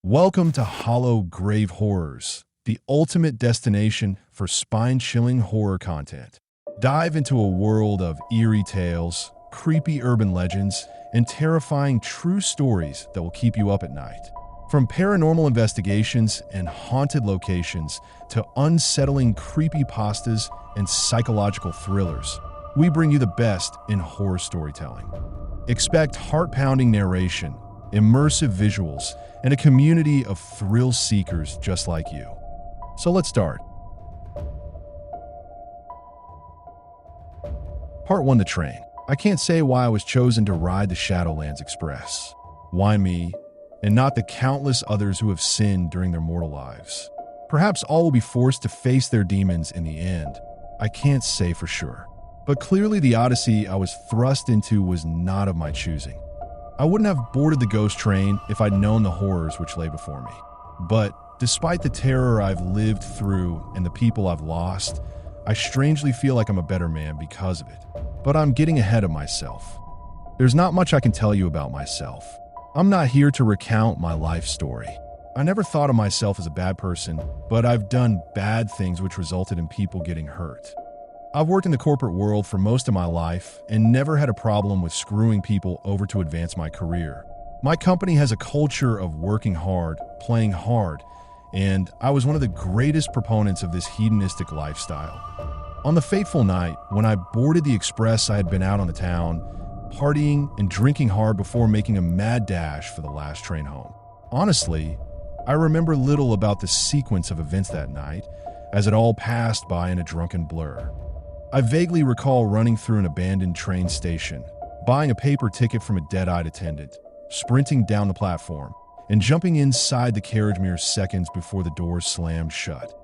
Welcome to Hollow Grave Horrors, the ultimate destination for spine-chilling horror content. Dive into a world of eerie tales, creepy urban legends, and terrifying true stories that will keep you up at night. From paranormal investigations and haunted locations to unsettling creepypastas and psychological thrillers, we bring you the best in horror storytelling. Expect heart-pounding narration, immersive visuals, and a community of thrill seekers just like you. So let's start. Part 1: The Train. I can't say why I was chosen to ride the Shadowlands Express. Why me, and not the countless others who have sinned during their mortal lives? Perhaps all will be forced to face their demons in the end. I can't say for sure. But clearly the odyssey I was thrust into was not of my choosing. I wouldn't have boarded the ghost train if I'd known the horrors which lay before me. But despite the terror I've lived through and the people I've lost, I strangely feel like I'm a better man because of it. But I'm getting ahead of myself. There's not much I can tell you about myself. I'm not here to recount my life story. I never thought of myself as a bad person, but I've done bad things which resulted in people getting hurt. I've worked in the corporate world for most of my life and never had a problem with screwing people over to advance my career. My company has a culture of working hard, playing hard, and I was one of the greatest proponents of this hedonistic lifestyle. On the fateful night, when I boarded the express, I had been out on the town, partying and drinking hard before making a mad dash for the last train home. Honestly, I remember little about the sequence of events that night, as it all passed by in a drunken blur. I vaguely recall running through an abandoned train station, buying a paper ticket from a dead-eyed attendant, sprinting down the platform, and jumping inside the carriage mere seconds before the doors slammed shut.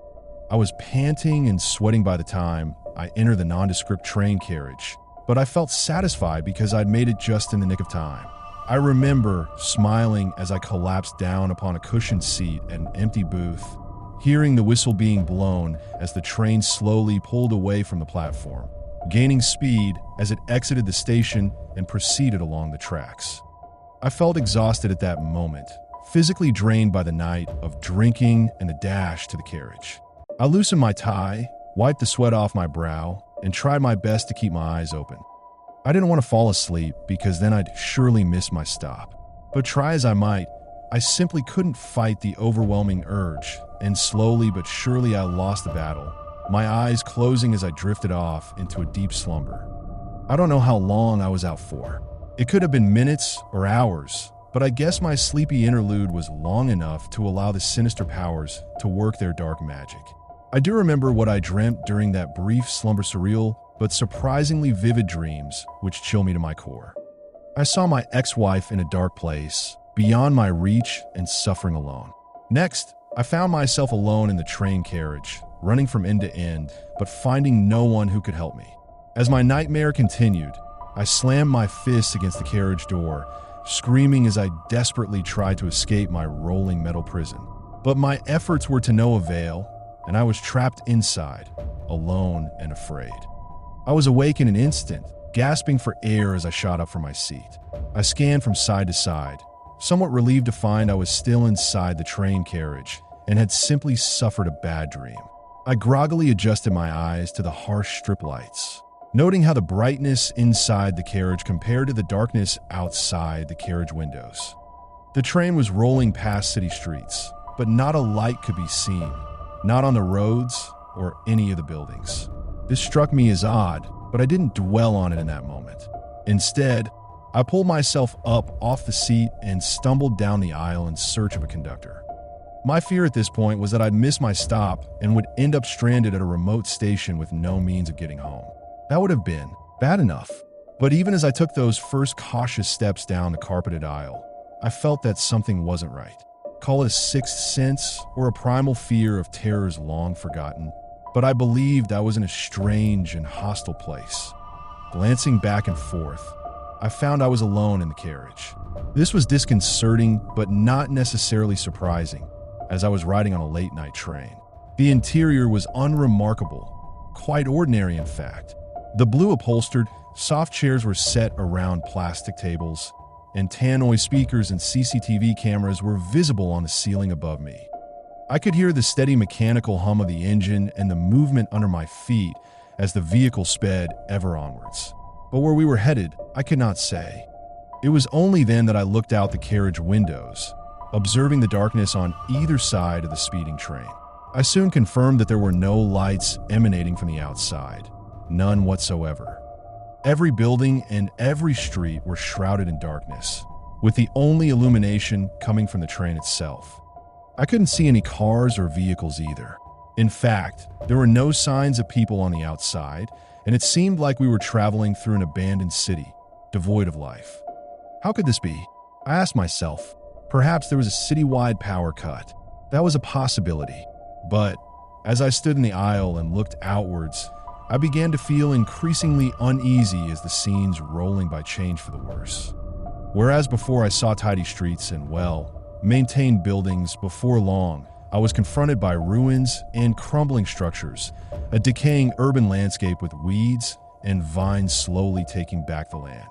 I was panting and sweating by the time I entered the nondescript train carriage, but I felt satisfied because I'd made it just in the nick of time. I remember smiling as I collapsed down upon a cushioned seat at an empty booth, hearing the whistle being blown as the train slowly pulled away from the platform, gaining speed as it exited the station and proceeded along the tracks. I felt exhausted at that moment, physically drained by the night of drinking and the dash to the carriage. I loosened my tie, wiped the sweat off my brow, and tried my best to keep my eyes open. I didn't want to fall asleep because then I'd surely miss my stop. But try as I might, I simply couldn't fight the overwhelming urge, and slowly but surely I lost the battle, my eyes closing as I drifted off into a deep slumber. I don't know how long I was out for. It could have been minutes or hours, but I guess my sleepy interlude was long enough to allow the sinister powers to work their dark magic. I do remember what I dreamt during that brief slumber, surreal but surprisingly vivid dreams which chill me to my core. I saw my ex-wife in a dark place, beyond my reach and suffering alone. Next, I found myself alone in the train carriage, running from end to end, but finding no one who could help me. As my nightmare continued, I slammed my fists against the carriage door, screaming as I desperately tried to escape my rolling metal prison. But my efforts were to no avail, and I was trapped inside, alone and afraid. I was awake in an instant, gasping for air as I shot up from my seat. I scanned from side to side, somewhat relieved to find I was still inside the train carriage and had simply suffered a bad dream. I groggily adjusted my eyes to the harsh strip lights, noting how the brightness inside the carriage compared to the darkness outside the carriage windows. The train was rolling past city streets, but not a light could be seen, not on the roads or any of the buildings. This struck me as odd, but I didn't dwell on it in that moment. Instead, I pulled myself up off the seat and stumbled down the aisle in search of a conductor. My fear at this point was that I'd miss my stop and would end up stranded at a remote station with no means of getting home. That would have been bad enough. But even as I took those first cautious steps down the carpeted aisle, I felt that something wasn't right. Call it a sixth sense or a primal fear of terrors long forgotten, but I believed I was in a strange and hostile place. Glancing back and forth, I found I was alone in the carriage. This was disconcerting, but not necessarily surprising, as I was riding on a late-night train. The interior was unremarkable, quite ordinary in fact. The blue upholstered, soft chairs were set around plastic tables, and tannoy speakers and CCTV cameras were visible on the ceiling above me. I could hear the steady mechanical hum of the engine and the movement under my feet as the vehicle sped ever onwards. But where we were headed, I could not say. It was only then that I looked out the carriage windows, observing the darkness on either side of the speeding train. I soon confirmed that there were no lights emanating from the outside, none whatsoever. Every building and every street were shrouded in darkness, with the only illumination coming from the train itself. I couldn't see any cars or vehicles either. In fact, there were no signs of people on the outside, and it seemed like we were traveling through an abandoned city, devoid of life. How could this be? I asked myself. Perhaps there was a citywide power cut. That was a possibility. But as I stood in the aisle and looked outwards, I began to feel increasingly uneasy as the scenes rolling by changed for the worse. Whereas before I saw tidy streets and, maintained buildings, before long, I was confronted by ruins and crumbling structures, a decaying urban landscape with weeds and vines slowly taking back the land.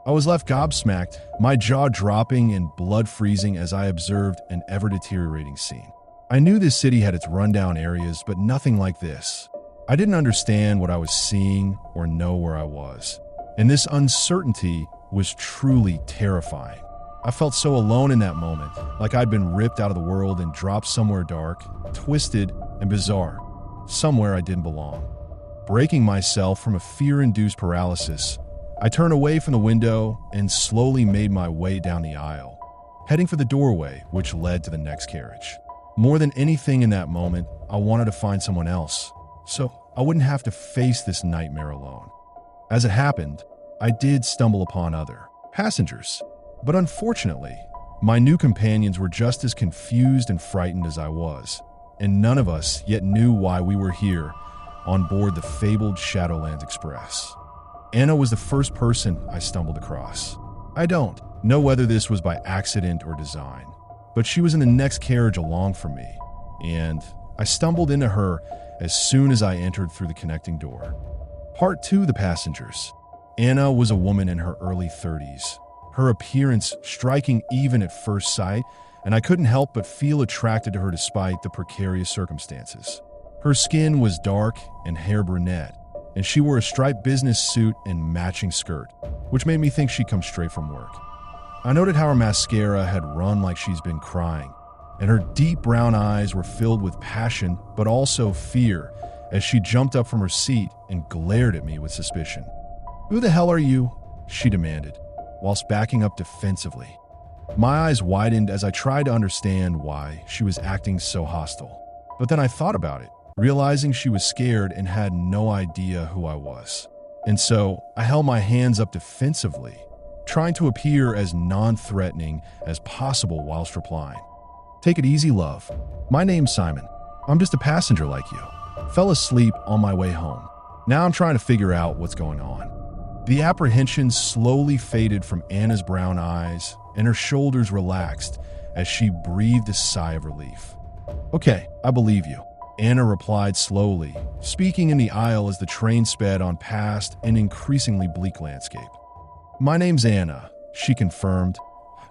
I was left gobsmacked, my jaw dropping and blood freezing as I observed an ever-deteriorating scene. I knew this city had its rundown areas, but nothing like this. I didn't understand what I was seeing or know where I was, and this uncertainty was truly terrifying. I felt so alone in that moment, like I'd been ripped out of the world and dropped somewhere dark, twisted, and bizarre, somewhere I didn't belong. Breaking myself from a fear-induced paralysis, I turned away from the window and slowly made my way down the aisle, heading for the doorway which led to the next carriage. More than anything in that moment, I wanted to find someone else, so I wouldn't have to face this nightmare alone. As it happened, I did stumble upon other passengers, but unfortunately, my new companions were just as confused and frightened as I was, and none of us yet knew why we were here on board the fabled Shadowland Express. Anna was the first person I stumbled across. I don't know whether this was by accident or design, but she was in the next carriage along from me, and I stumbled into her as soon as I entered through the connecting door. Part 2, the passengers. Anna was a woman in her early 30s, her appearance striking even at first sight, and I couldn't help but feel attracted to her despite the precarious circumstances. Her skin was dark and hair brunette, and she wore a striped business suit and matching skirt, which made me think she'd come straight from work. I noted how her mascara had run like she's been crying, and her deep brown eyes were filled with passion but also fear as she jumped up from her seat and glared at me with suspicion. "Who the hell are you?" she demanded, whilst backing up defensively. My eyes widened as I tried to understand why she was acting so hostile. But then I thought about it, realizing she was scared and had no idea who I was. And so I held my hands up defensively, trying to appear as non-threatening as possible whilst replying. "Take it easy, love. My name's Simon. I'm just a passenger like you. Fell asleep on my way home. Now I'm trying to figure out what's going on." The apprehension slowly faded from Anna's brown eyes, and her shoulders relaxed as she breathed a sigh of relief. "Okay, I believe you," Anna replied slowly, speaking in the aisle as the train sped on past an increasingly bleak landscape. "My name's Anna," she confirmed.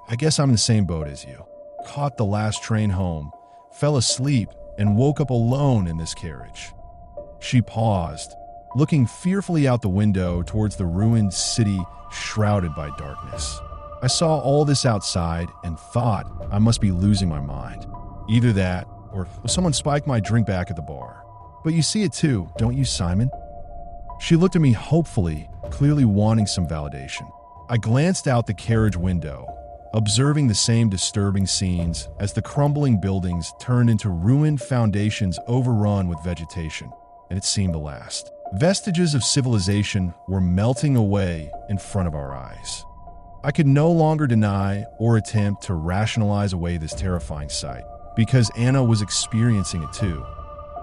"I guess I'm in the same boat as you. Caught the last train home, fell asleep, and woke up alone in this carriage." She paused, looking fearfully out the window towards the ruined city shrouded by darkness. I saw all this outside and thought I must be losing my mind. Either that, or someone spiked my drink back at the bar. "But you see it too, don't you, Simon?" She looked at me hopefully, clearly wanting some validation. I glanced out the carriage window, observing the same disturbing scenes as the crumbling buildings turned into ruined foundations overrun with vegetation, and it seemed to last. Vestiges of civilization were melting away in front of our eyes. I could no longer deny or attempt to rationalize away this terrifying sight, because Anna was experiencing it too.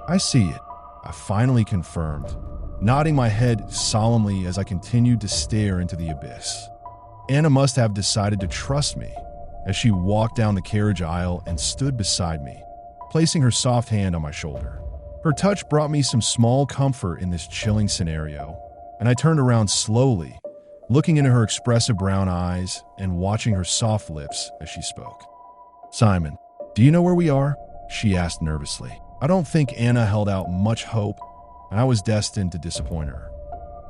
"I see it," I finally confirmed, nodding my head solemnly as I continued to stare into the abyss. Anna must have decided to trust me as she walked down the carriage aisle and stood beside me, placing her soft hand on my shoulder. Her touch brought me some small comfort in this chilling scenario, and I turned around slowly, looking into her expressive brown eyes and watching her soft lips as she spoke. "Simon, do you know where we are?" she asked nervously. I don't think Anna held out much hope, and I was destined to disappoint her.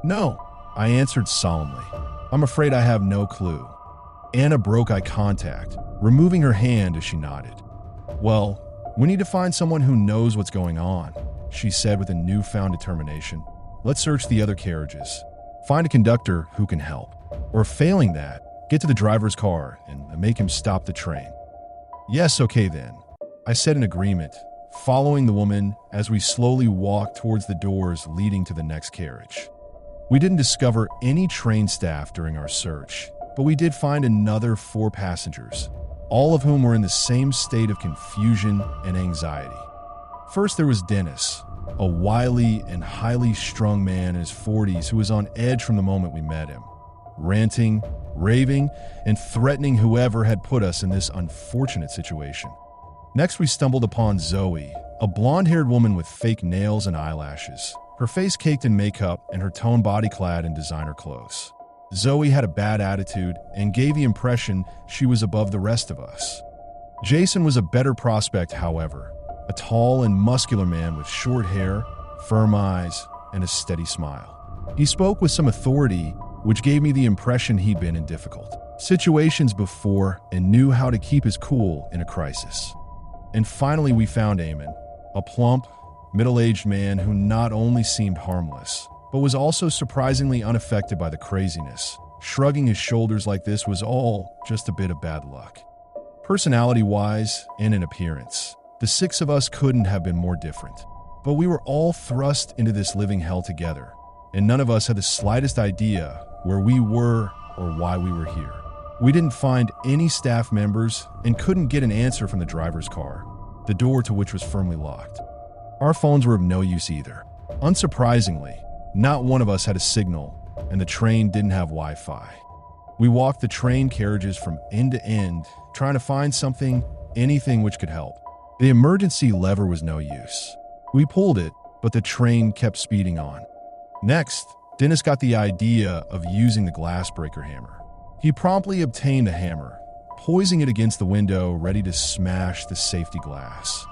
"No," I answered solemnly. "I'm afraid I have no clue." Anna broke eye contact, removing her hand as she nodded. "Well, we need to find someone who knows what's going on," she said with a newfound determination. "Let's search the other carriages. Find a conductor who can help. Or failing that, get to the driver's car and make him stop the train." "Yes, okay then," I said in agreement, following the woman as we slowly walked towards the doors leading to the next carriage. We didn't discover any train staff during our search, but we did find another 4 passengers, all of whom were in the same state of confusion and anxiety. First, there was Dennis, a wily and highly strung man in his 40s who was on edge from the moment we met him, ranting, raving, and threatening whoever had put us in this unfortunate situation. Next, we stumbled upon Zoe, a blonde-haired woman with fake nails and eyelashes, her face caked in makeup and her toned body clad in designer clothes. Zoe had a bad attitude and gave the impression she was above the rest of us. Jason was a better prospect, however, a tall and muscular man with short hair, firm eyes, and a steady smile. He spoke with some authority, which gave me the impression he'd been in difficult situations before and knew how to keep his cool in a crisis. And finally, we found Eamon, a plump, middle-aged man who not only seemed harmless, but was also surprisingly unaffected by the craziness, shrugging his shoulders like this was all just a bit of bad luck. Personality-wise and in appearance, the 6 of us couldn't have been more different. But we were all thrust into this living hell together, and none of us had the slightest idea where we were or why we were here. We didn't find any staff members and couldn't get an answer from the driver's car, the door to which was firmly locked. Our phones were of no use either. Unsurprisingly, not one of us had a signal, and the train didn't have Wi-Fi. We walked the train carriages from end to end, trying to find something, anything which could help. The emergency lever was no use. We pulled it, but the train kept speeding on. Next, Dennis got the idea of using the glass breaker hammer. He promptly obtained the hammer, poising it against the window, ready to smash the safety glass.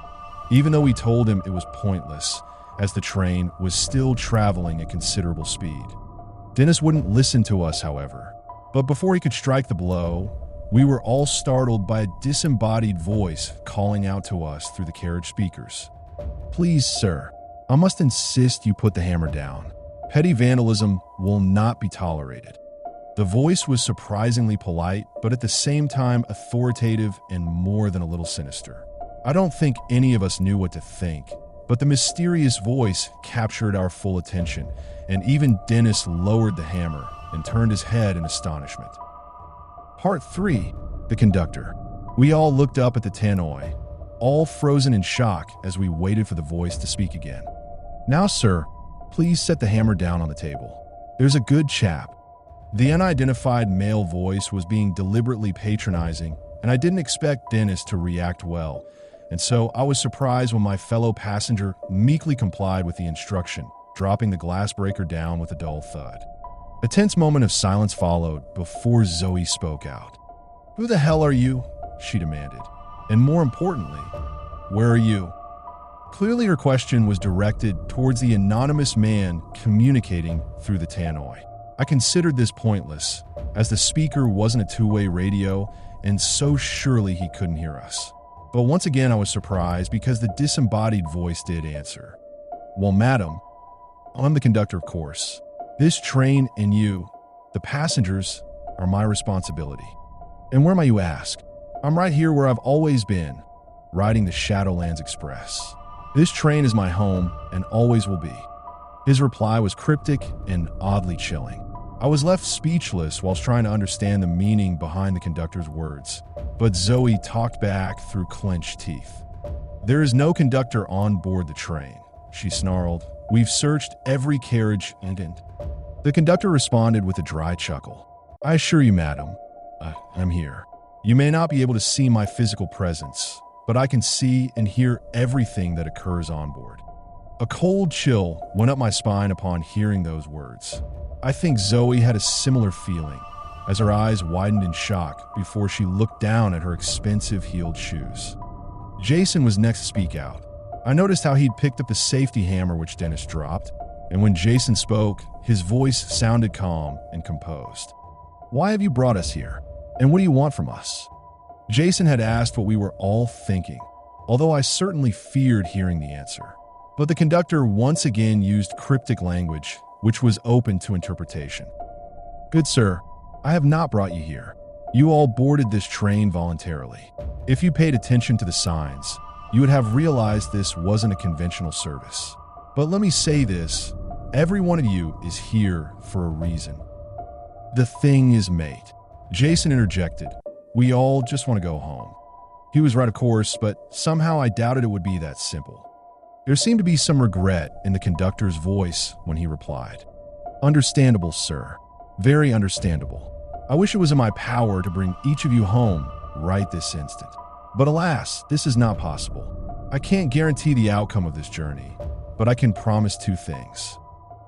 Even though we told him it was pointless, as the train was still traveling at considerable speed. Dennis wouldn't listen to us, however. But before he could strike the blow, we were all startled by a disembodied voice calling out to us through the carriage speakers. "Please, sir, I must insist you put the hammer down. Petty vandalism will not be tolerated." The voice was surprisingly polite, but at the same time authoritative and more than a little sinister. I don't think any of us knew what to think, but the mysterious voice captured our full attention, and even Dennis lowered the hammer and turned his head in astonishment. Part 3. The Conductor. We all looked up at the tannoy, all frozen in shock as we waited for the voice to speak again. "Now, sir, please set the hammer down on the table. There's a good chap." The unidentified male voice was being deliberately patronizing, and I didn't expect Dennis to react well, and so I was surprised when my fellow passenger meekly complied with the instruction, dropping the glass breaker down with a dull thud. A tense moment of silence followed before Zoe spoke out. "Who the hell are you?" she demanded. "And more importantly, where are you?" Clearly her question was directed towards the anonymous man communicating through the tannoy. I considered this pointless, as the speaker wasn't a two-way radio, and so surely he couldn't hear us. But once again I was surprised because the disembodied voice did answer. "Well, madam, I'm the conductor, of course. This train and you, the passengers, are my responsibility." "And where am I, you ask?" "I'm right here where I've always been, riding the Shadowlands Express. This train is my home and always will be." His reply was cryptic and oddly chilling. I was left speechless whilst trying to understand the meaning behind the conductor's words, but Zoe talked back through clenched teeth. "There is no conductor on board the train," she snarled. "We've searched every carriage and..." The conductor responded with a dry chuckle. "I assure you, madam, I'm here. You may not be able to see my physical presence, but I can see and hear everything that occurs on board. A cold chill went up my spine upon hearing those words. I think Zoe had a similar feeling, as her eyes widened in shock before she looked down at her expensive heeled shoes. Jason was next to speak out. I noticed how he'd picked up the safety hammer which Dennis dropped, and when Jason spoke, his voice sounded calm and composed. "Why have you brought us here? And what do you want from us?" Jason had asked what we were all thinking, although I certainly feared hearing the answer. But the conductor once again used cryptic language, which was open to interpretation. "Good sir, I have not brought you here. You all boarded this train voluntarily. If you paid attention to the signs, you would have realized this wasn't a conventional service. But let me say this, every one of you is here for a reason." "The thing is, mate," Jason interjected. "We all just want to go home." He was right, of course, but somehow I doubted it would be that simple. There seemed to be some regret in the conductor's voice when he replied. "Understandable, sir. Very understandable. I wish it was in my power to bring each of you home right this instant. But alas, this is not possible. I can't guarantee the outcome of this journey, but I can promise two things.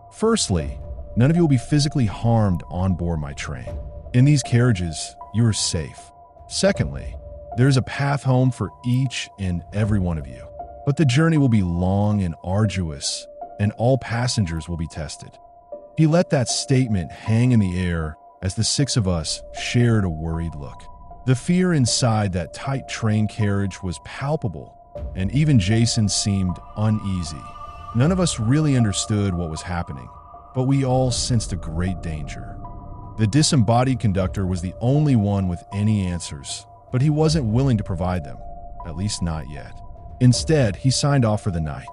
Firstly, none of you will be physically harmed on board my train. In these carriages, you are safe. Secondly, there is a path home for each and every one of you. But the journey will be long and arduous, and all passengers will be tested." He let that statement hang in the air as the six of us shared a worried look. The fear inside that tight train carriage was palpable, and even Jason seemed uneasy. None of us really understood what was happening, but we all sensed a great danger. The disembodied conductor was the only one with any answers, but he wasn't willing to provide them, at least not yet. Instead, he signed off for the night.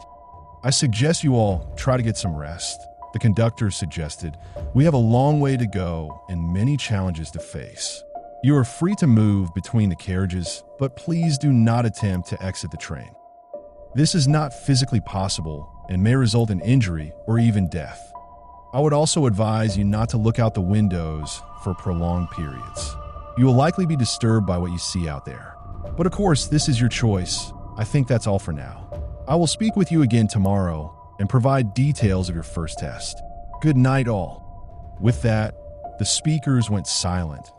"I suggest you all try to get some rest," the conductor suggested. "We have a long way to go and many challenges to face. You are free to move between the carriages, but please do not attempt to exit the train. This is not physically possible and may result in injury or even death. I would also advise you not to look out the windows for prolonged periods. You will likely be disturbed by what you see out there. But of course, this is your choice. I think that's all for now. I will speak with you again tomorrow and provide details of your first test. Good night, all." With that, the speakers went silent,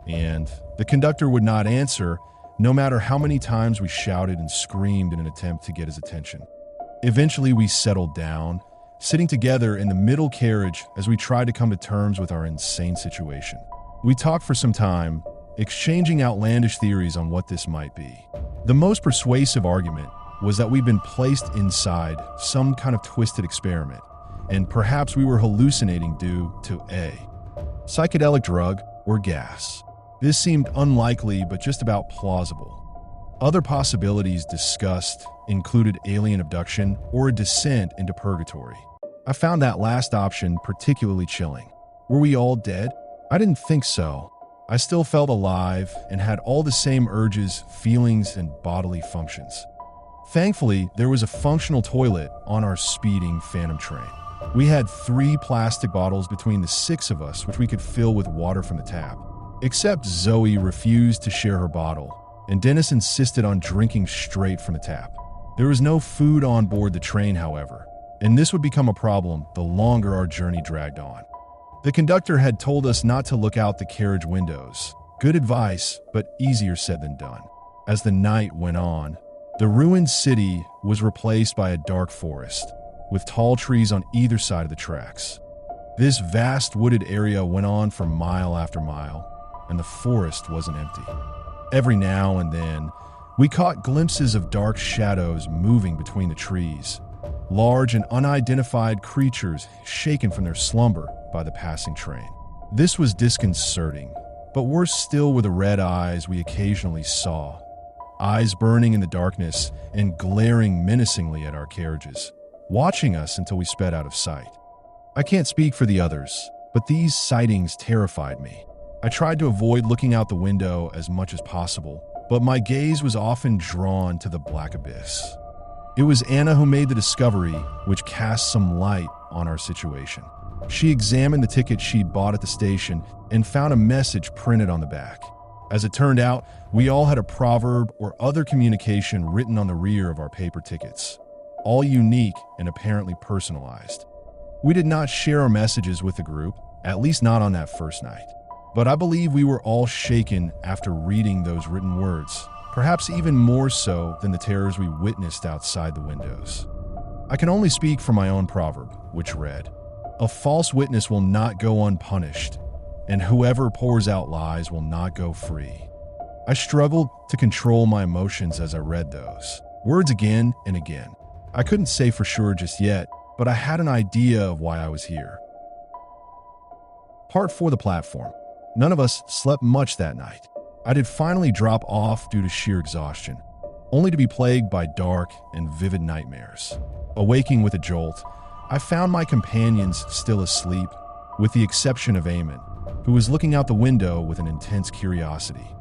and the conductor would not answer, no matter how many times we shouted and screamed in an attempt to get his attention. Eventually, we settled down, sitting together in the middle carriage as we tried to come to terms with our insane situation. We talked for some time, exchanging outlandish theories on what this might be. The most persuasive argument was that we'd been placed inside some kind of twisted experiment, and perhaps we were hallucinating due to a psychedelic drug or gas. This seemed unlikely, but just about plausible. Other possibilities discussed included alien abduction or a descent into purgatory. I found that last option particularly chilling. Were we all dead? I didn't think so. I still felt alive and had all the same urges, feelings, and bodily functions. Thankfully, there was a functional toilet on our speeding Phantom train. We had 3 plastic bottles between the 6 of us, which we could fill with water from the tap. Except Zoe refused to share her bottle, and Dennis insisted on drinking straight from the tap. There was no food on board the train, however, and this would become a problem the longer our journey dragged on. The conductor had told us not to look out the carriage windows. Good advice, but easier said than done. As the night went on, the ruined city was replaced by a dark forest, with tall trees on either side of the tracks. This vast wooded area went on for mile after mile, and the forest wasn't empty. Every now and then, we caught glimpses of dark shadows moving between the trees, large and unidentified creatures shaken from their slumber by the passing train. This was disconcerting, but worse still were the red eyes we occasionally saw, eyes burning in the darkness and glaring menacingly at our carriages, watching us until we sped out of sight. I can't speak for the others, but these sightings terrified me. I tried to avoid looking out the window as much as possible, but my gaze was often drawn to the black abyss. It was Anna who made the discovery, which cast some light on our situation. She examined the ticket she'd bought at the station and found a message printed on the back. As it turned out, we all had a proverb or other communication written on the rear of our paper tickets. all unique and apparently personalized. We did not share our messages with the group, at least not on that first night. But I believe we were all shaken after reading those written words, perhaps even more so than the terrors we witnessed outside the windows. I can only speak for my own proverb, which read, "A false witness will not go unpunished, and whoever pours out lies will not go free." I struggled to control my emotions as I read those words again and again. I couldn't say for sure just yet, but I had an idea of why I was here. Part 4, the platform. None of us slept much that night. I did finally drop off due to sheer exhaustion, only to be plagued by dark and vivid nightmares. Awaking with a jolt, I found my companions still asleep, with the exception of Eamon, who was looking out the window with an intense curiosity.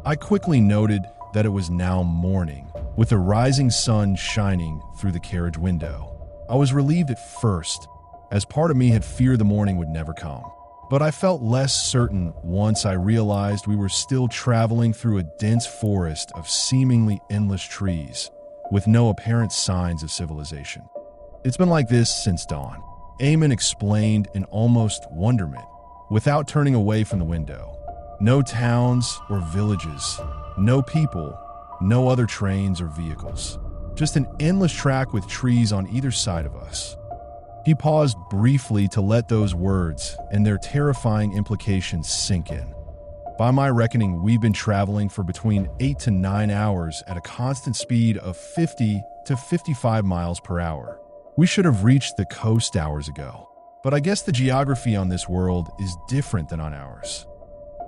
I quickly noted that it was now morning, with the rising sun shining through the carriage window. I was relieved at first, as part of me had feared the morning would never come. But I felt less certain once I realized we were still traveling through a dense forest of seemingly endless trees, with no apparent signs of civilization. "It's been like this since dawn," Eamon explained in almost wonderment, without turning away from the window. "No towns or villages, no people, no other trains or vehicles. Just an endless track with trees on either side of us." He paused briefly to let those words and their terrifying implications sink in. By my reckoning, we've been traveling for between 8 to 9 hours at a constant speed of 50 to 55 miles per hour. We should have reached the coast hours ago. But I guess the geography on this world is different than on ours.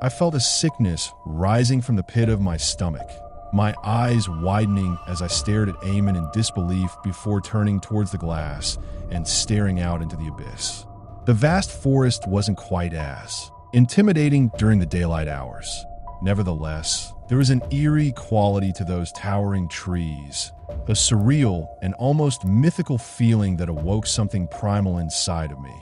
I felt a sickness rising from the pit of my stomach, my eyes widening as I stared at Eamon in disbelief before turning towards the glass and staring out into the abyss. The vast forest wasn't quite as intimidating during the daylight hours. Nevertheless, there was an eerie quality to those towering trees, a surreal and almost mythical feeling that awoke something primal inside of me.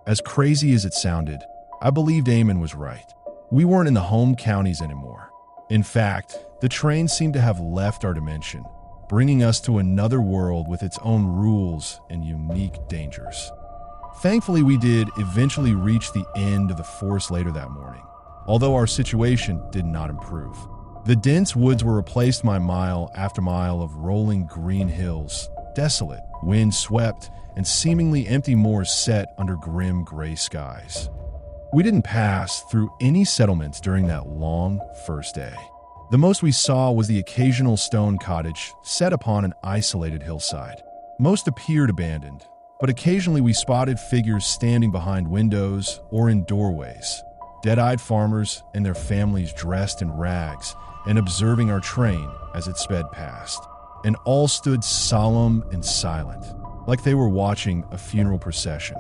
As crazy as it sounded, I believed Eamon was right. We weren't in the home counties anymore. In fact, the train seemed to have left our dimension, bringing us to another world with its own rules and unique dangers. Thankfully, we did eventually reach the end of the forest later that morning, although our situation did not improve. The dense woods were replaced by mile after mile of rolling green hills, desolate, wind-swept, and seemingly empty moors set under grim gray skies. We didn't pass through any settlements during that long first day. The most we saw was the occasional stone cottage set upon an isolated hillside. Most appeared abandoned, but occasionally we spotted figures standing behind windows or in doorways, dead-eyed farmers and their families dressed in rags and observing our train as it sped past. And all stood solemn and silent, like they were watching a funeral procession.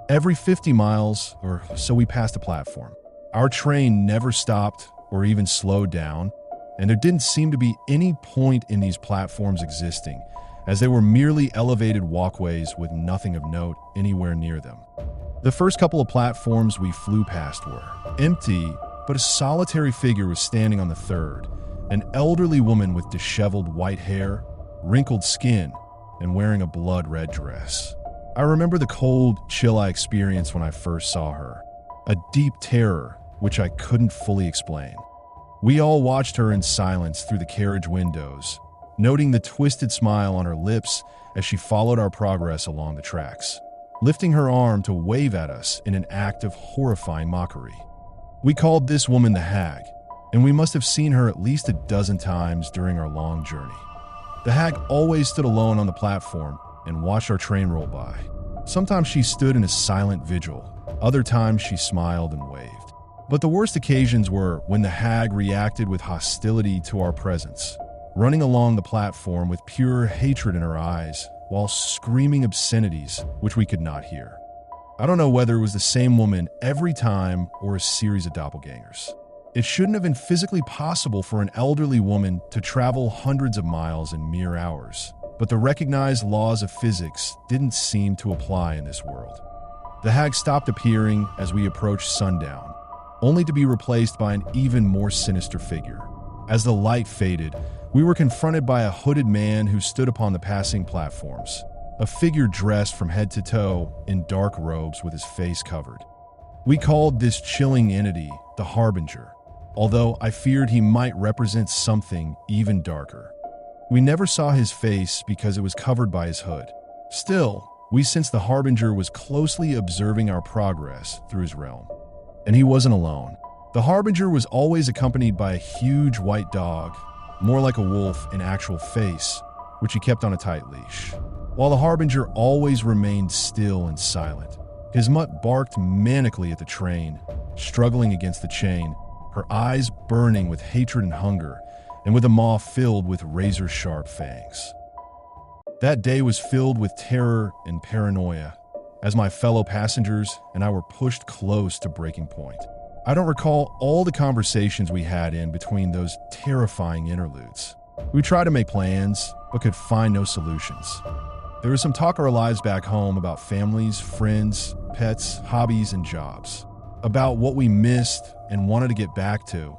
Every 50 miles or so we passed a platform. Our train never stopped or even slowed down, and there didn't seem to be any point in these platforms existing, as they were merely elevated walkways with nothing of note anywhere near them. The first couple of platforms we flew past were empty, but a solitary figure was standing on the third, an elderly woman with disheveled white hair, wrinkled skin, and wearing a blood-red dress. I remember the cold chill I experienced when I first saw her, a deep terror which I couldn't fully explain. We all watched her in silence through the carriage windows, noting the twisted smile on her lips as she followed our progress along the tracks, lifting her arm to wave at us in an act of horrifying mockery. We called this woman the Hag, and we must have seen her at least a dozen times during our long journey. The Hag always stood alone on the platform and watched our train roll by. Sometimes she stood in a silent vigil, other times she smiled and waved. But the worst occasions were when the Hag reacted with hostility to our presence, running along the platform with pure hatred in her eyes while screaming obscenities which we could not hear. I don't know whether it was the same woman every time or a series of doppelgangers. It shouldn't have been physically possible for an elderly woman to travel hundreds of miles in mere hours, but the recognized laws of physics didn't seem to apply in this world. The Hag stopped appearing as we approached sundown, only to be replaced by an even more sinister figure. As the light faded, we were confronted by a hooded man who stood upon the passing platforms, a figure dressed from head to toe in dark robes with his face covered. We called this chilling entity the Harbinger, although I feared he might represent something even darker. We never saw his face because it was covered by his hood. Still, we sensed the Harbinger was closely observing our progress through his realm. And he wasn't alone. The Harbinger was always accompanied by a huge white dog, more like a wolf in actual face, which he kept on a tight leash. While the Harbinger always remained still and silent, his mutt barked manically at the train, struggling against the chain, her eyes burning with hatred and hunger, and with a maw filled with razor-sharp fangs. That day was filled with terror and paranoia, as my fellow passengers and I were pushed close to breaking point. I don't recall all the conversations we had in between those terrifying interludes. We tried to make plans, but could find no solutions. There was some talk of our lives back home about families, friends, pets, hobbies, and jobs. About what we missed and wanted to get back to,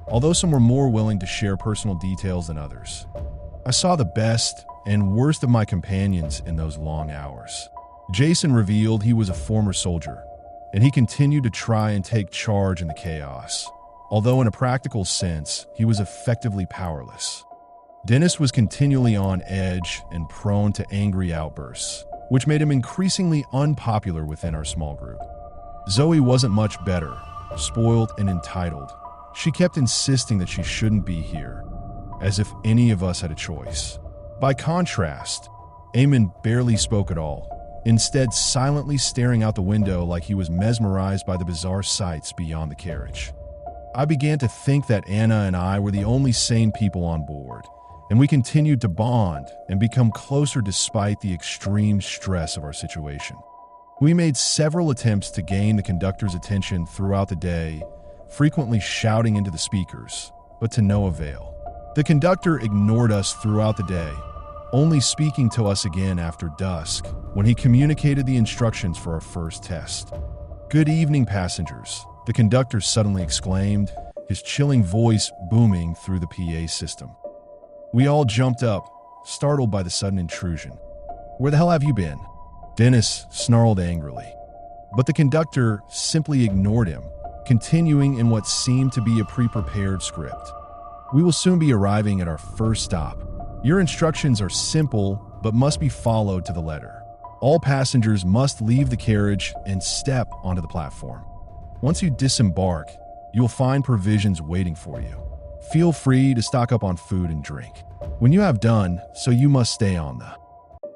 although some were more willing to share personal details than others. I saw the best and worst of my companions in those long hours. Jason revealed he was a former soldier, and he continued to try and take charge in the chaos, although in a practical sense, he was effectively powerless. Dennis was continually on edge and prone to angry outbursts, which made him increasingly unpopular within our small group. Zoe wasn't much better, spoiled and entitled. She kept insisting that she shouldn't be here, as if any of us had a choice. By contrast, Eamon barely spoke at all, instead silently staring out the window like he was mesmerized by the bizarre sights beyond the carriage. I began to think that Anna and I were the only sane people on board, and we continued to bond and become closer despite the extreme stress of our situation. We made several attempts to gain the conductor's attention throughout the day, frequently shouting into the speakers, but to no avail. The conductor ignored us throughout the day, only speaking to us again after dusk, when he communicated the instructions for our first test. "Good evening, passengers," the conductor suddenly exclaimed, his chilling voice booming through the PA system. We all jumped up, startled by the sudden intrusion. "Where the hell have you been?" Dennis snarled angrily. But the conductor simply ignored him, continuing in what seemed to be a pre-prepared script. "We will soon be arriving at our first stop. Your instructions are simple, but must be followed to the letter. All passengers must leave the carriage and step onto the platform. Once you disembark, you will find provisions waiting for you. Feel free to stock up on food and drink. When you have done, so you must stay on the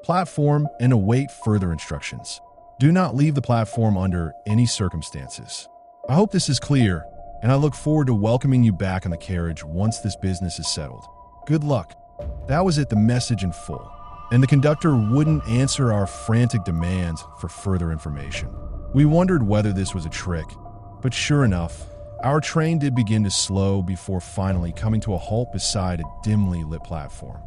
platform and await further instructions. Do not leave the platform under any circumstances. I hope this is clear, and I look forward to welcoming you back on the carriage once this business is settled. Good luck." That was it, the message in full, and the conductor wouldn't answer our frantic demands for further information. We wondered whether this was a trick, but sure enough, our train did begin to slow before finally coming to a halt beside a dimly lit platform.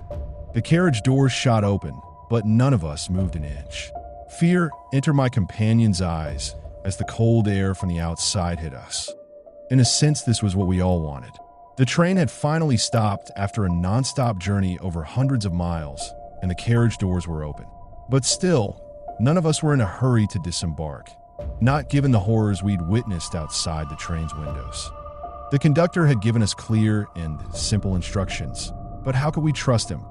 The carriage doors shot open, but none of us moved an inch. Fear entered my companion's eyes as the cold air from the outside hit us. In a sense, this was what we all wanted. The train had finally stopped after a non-stop journey over hundreds of miles, and the carriage doors were open. But still, none of us were in a hurry to disembark, not given the horrors we'd witnessed outside the train's windows. The conductor had given us clear and simple instructions, but how could we trust him?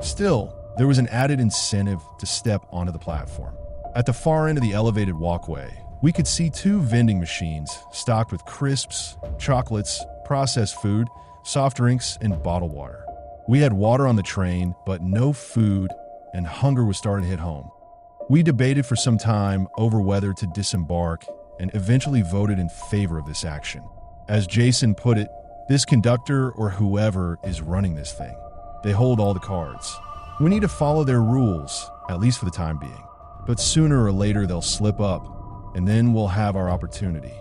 Still, there was an added incentive to step onto the platform. At the far end of the elevated walkway, we could see two vending machines stocked with crisps, chocolates, processed food, soft drinks, and bottled water. We had water on the train, but no food, and hunger was starting to hit home. We debated for some time over whether to disembark and eventually voted in favor of this action. As Jason put it, this conductor or whoever is running this thing, they hold all the cards. We need to follow their rules, at least for the time being. But sooner or later they'll slip up, and then we'll have our opportunity.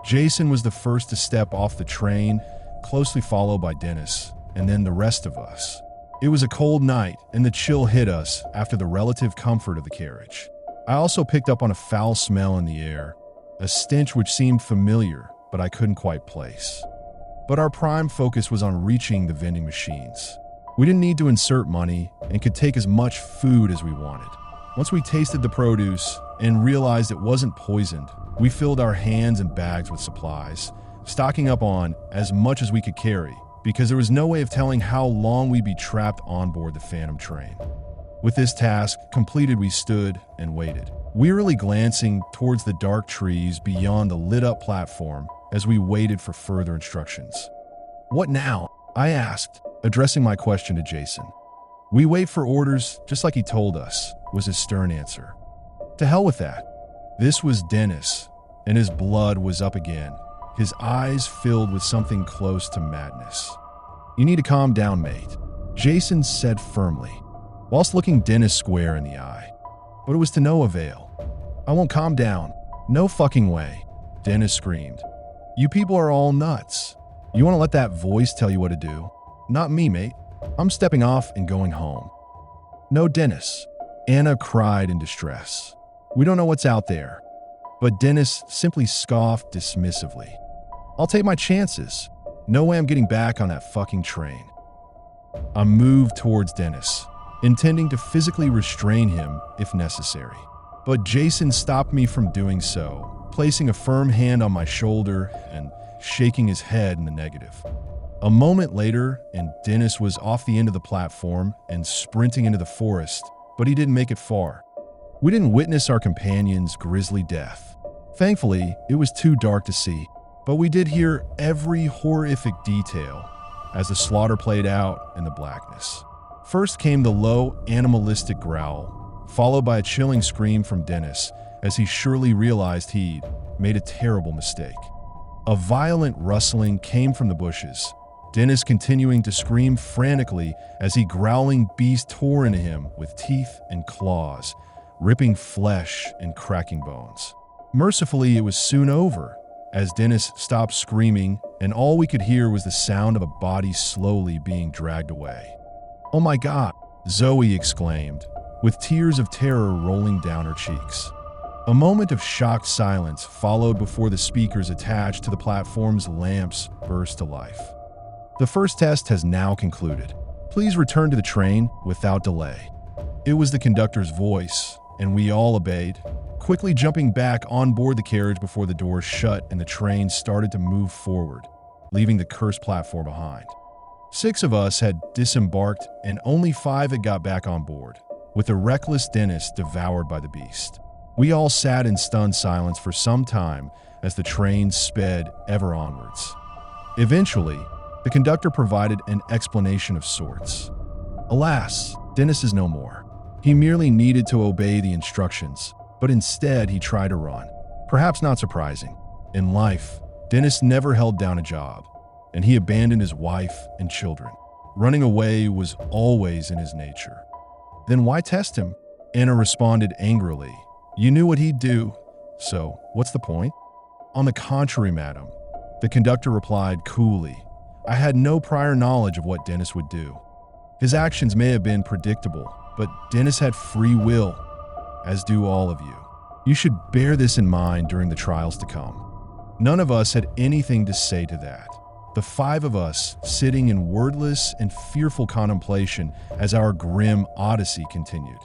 Jason was the first to step off the train, closely followed by Dennis, and then the rest of us. It was a cold night, and the chill hit us after the relative comfort of the carriage. I also picked up on a foul smell in the air, a stench which seemed familiar, but I couldn't quite place. but our prime focus was on reaching the vending machines. We didn't need to insert money and could take as much food as we wanted. Once we tasted the produce and realized it wasn't poisoned, we filled our hands and bags with supplies, stocking up on as much as we could carry, because there was no way of telling how long we'd be trapped on board the Phantom train. With this task completed, we stood and waited, wearily glancing towards the dark trees beyond the lit-up platform as we waited for further instructions. "What now?" I asked, addressing my question to Jason. "We wait for orders, just like he told us," was his stern answer. "To hell with that." This was Dennis, and his blood was up again, his eyes filled with something close to madness. "You need to calm down, mate," Jason said firmly, whilst looking Dennis square in the eye. But it was to no avail. "I won't calm down. No fucking way," Dennis screamed. "You people are all nuts. You want to let that voice tell you what to do? Not me, mate. I'm stepping off and going home." "No, Dennis," Anna cried in distress. "We don't know what's out there." But Dennis simply scoffed dismissively. "I'll take my chances. No way I'm getting back on that fucking train." I moved towards Dennis, intending to physically restrain him if necessary. But Jason stopped me from doing so, placing a firm hand on my shoulder and shaking his head in the negative. A moment later, and Dennis was off the end of the platform and sprinting into the forest, but he didn't make it far. We didn't witness our companion's grisly death. Thankfully, it was too dark to see, but we did hear every horrific detail as the slaughter played out in the blackness. First came the low, animalistic growl, followed by a chilling scream from Dennis as he surely realized he'd made a terrible mistake. A violent rustling came from the bushes, Dennis continuing to scream frantically as the growling beast tore into him with teeth and claws, ripping flesh and cracking bones. Mercifully, it was soon over, as Dennis stopped screaming and all we could hear was the sound of a body slowly being dragged away. "Oh my God," Zoe exclaimed, with tears of terror rolling down her cheeks. A moment of shocked silence followed before the speakers attached to the platform's lamps burst to life. "The first test has now concluded. Please return to the train without delay." It was the conductor's voice, and we all obeyed, quickly jumping back on board the carriage before the doors shut and the train started to move forward, leaving the cursed platform behind. 6 of us had disembarked and only 5 had got back on board, with the reckless Dennis devoured by the beast. We all sat in stunned silence for some time as the train sped ever onwards. Eventually, the conductor provided an explanation of sorts. Alas, Dennis is no more. He merely needed to obey the instructions, but instead he tried to run. Perhaps not surprising. In life, Dennis never held down a job, and he abandoned his wife and children. Running away was always in his nature. "Then why test him?" Anna responded angrily. "You knew what he'd do, so what's the point?" "On the contrary, madam," the conductor replied coolly. "I had no prior knowledge of what Dennis would do. His actions may have been predictable, but Dennis had free will, as do all of you. You should bear this in mind during the trials to come." None of us had anything to say to that. The 5 of us sitting in wordless and fearful contemplation as our grim odyssey continued.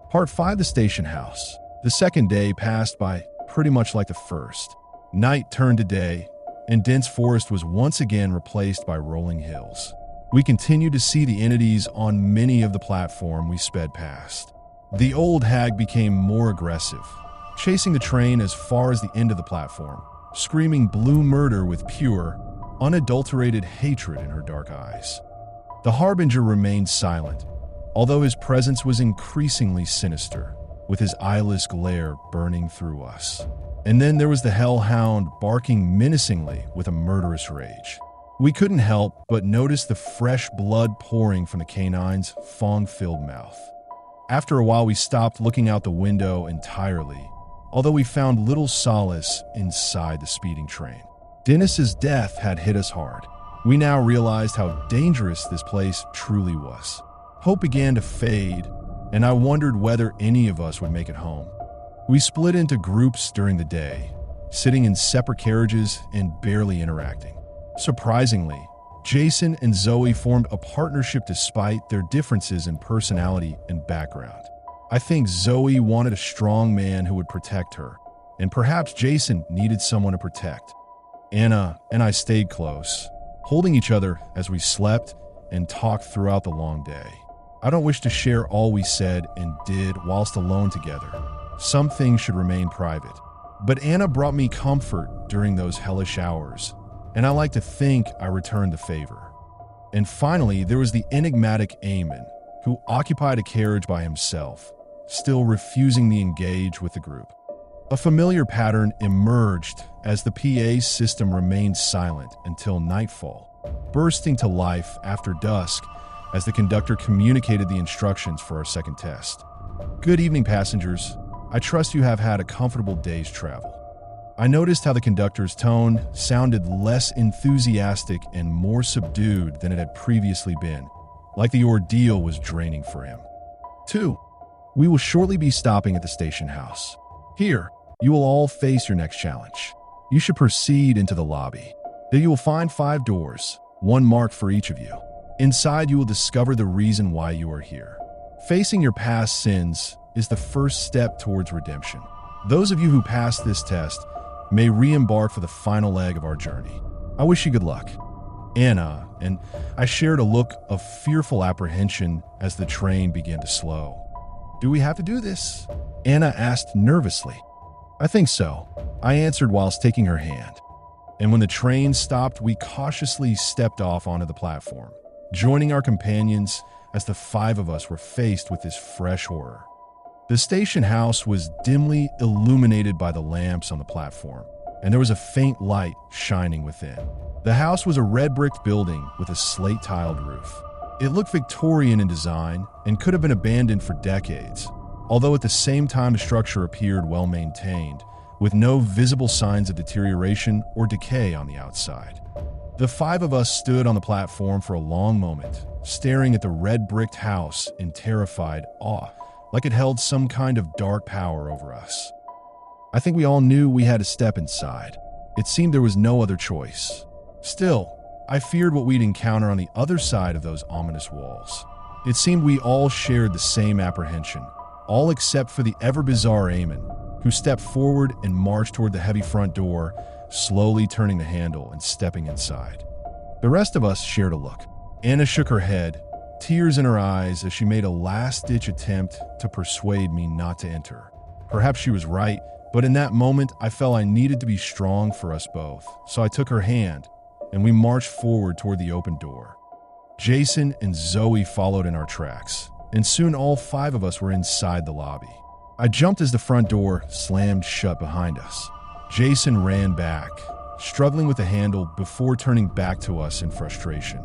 Part 5, the station house. The second day passed by pretty much like the first. Night turned to day, and dense forest was once again replaced by rolling hills. We continued to see the entities on many of the platform we sped past. The old hag became more aggressive, chasing the train as far as the end of the platform, screaming blue murder with pure, unadulterated hatred in her dark eyes. The Harbinger remained silent, although his presence was increasingly sinister, with his eyeless glare burning through us. And then there was the Hellhound barking menacingly with a murderous rage. We couldn't help but notice the fresh blood pouring from the canine's fong-filled mouth. After a while, we stopped looking out the window entirely, although we found little solace inside the speeding train. Dennis's death had hit us hard. We now realized how dangerous this place truly was. Hope began to fade, and I wondered whether any of us would make it home. We split into groups during the day, sitting in separate carriages and barely interacting. Surprisingly, Jason and Zoe formed a partnership despite their differences in personality and background. I think Zoe wanted a strong man who would protect her, and perhaps Jason needed someone to protect. Anna and I stayed close, holding each other as we slept and talked throughout the long day. I don't wish to share all we said and did whilst alone together. Some things should remain private. But Anna brought me comfort during those hellish hours, and I like to think I returned the favor. And finally, there was the enigmatic Eamon, who occupied a carriage by himself, still refusing to engage with the group. A familiar pattern emerged as the PA system remained silent until nightfall, bursting to life after dusk as the conductor communicated the instructions for our second test. Good evening, passengers. I trust you have had a comfortable day's travel. I noticed how the conductor's tone sounded less enthusiastic and more subdued than it had previously been, like the ordeal was draining for him. 2. We will shortly be stopping at the station house. Here, you will all face your next challenge. You should proceed into the lobby. There you will find 5 doors, one marked for each of you. Inside, you will discover the reason why you are here. Facing your past sins is the first step towards redemption. Those of you who pass this test may re-embark for the final leg of our journey. I wish you good luck. Anna and I shared a look of fearful apprehension as the train began to slow. Do we have to do this? Anna asked nervously. I think so, I answered whilst taking her hand. And when the train stopped, we cautiously stepped off onto the platform, joining our companions as the 5 of us were faced with this fresh horror. The station house was dimly illuminated by the lamps on the platform, and there was a faint light shining within. The house was a red brick building with a slate-tiled roof. It looked Victorian in design and could have been abandoned for decades, although at the same time the structure appeared well-maintained, with no visible signs of deterioration or decay on the outside. The 5 of us stood on the platform for a long moment, staring at the red-bricked house in terrified awe, like it held some kind of dark power over us. I think we all knew we had to step inside. It seemed there was no other choice. Still, I feared what we'd encounter on the other side of those ominous walls. It seemed we all shared the same apprehension, all except for the ever-bizarre Eamon, who stepped forward and marched toward the heavy front door, slowly turning the handle and stepping inside. The rest of us shared a look. Anna shook her head, tears in her eyes as she made a last-ditch attempt to persuade me not to enter. Perhaps she was right, but in that moment I felt I needed to be strong for us both, so I took her hand, and we marched forward toward the open door. Jason and Zoe followed in our tracks, and soon all 5 of us were inside the lobby. I jumped as the front door slammed shut behind us. Jason ran back, struggling with the handle before turning back to us in frustration.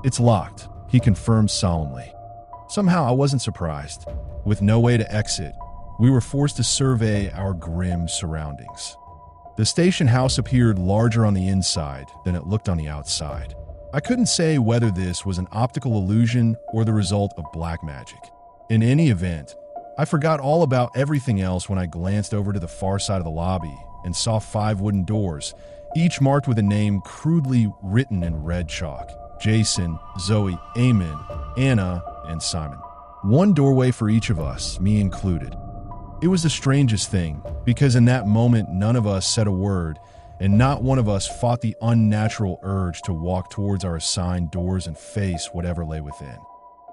It's locked, he confirmed solemnly. Somehow I wasn't surprised. With no way to exit, we were forced to survey our grim surroundings. The station house appeared larger on the inside than it looked on the outside. I couldn't say whether this was an optical illusion or the result of black magic. In any event, I forgot all about everything else when I glanced over to the far side of the lobby and saw 5 wooden doors, each marked with a name crudely written in red chalk. Jason, Zoe, Eamon, Anna, and Simon. One doorway for each of us, me included. It was the strangest thing, because in that moment none of us said a word, and not one of us fought the unnatural urge to walk towards our assigned doors and face whatever lay within.